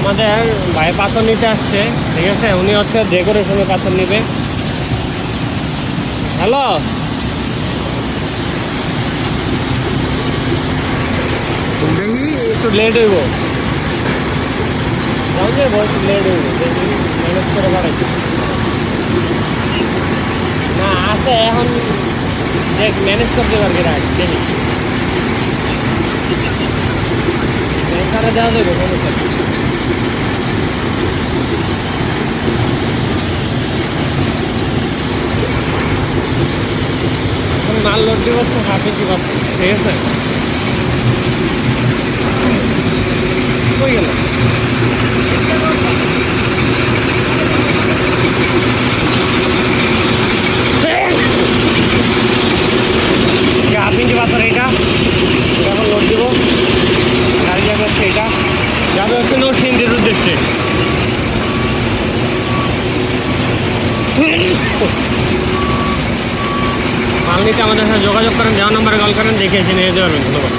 আমাদের ভাই পাথর নিতে আসছে, ঠিক আছে। উনি হচ্ছে ডেকোরেশনে পাথর নিবে। হ্যালো, দেখি একটু লেট হইব, একটু লেট হইব, দেখি ম্যানেজ করে বাড়াইছি। না আছে এখন, দেখ ম্যানেজ করতে পারবি রাখ, দেখি তারা দেওয়া যাবে সমস্যা নেই। এখন মাল লোড দিব তো হাফে কি পাচ্ছি, ঠিক আছে। কই গেল? হাফ ইঞ্চি পাথর এইটা, এখন লোড দিব। গাড়ি যাবে হচ্ছে এটা, যাবে হচ্ছে নরসিংদীর উদ্দেশ্যে। মাল নিতে আমাদের সাথে যোগাযোগ করেন, দেওয়া নম্বরে কল করেন, দেখে এসে নিয়ে যেতে পারবেন। ধন্যবাদ।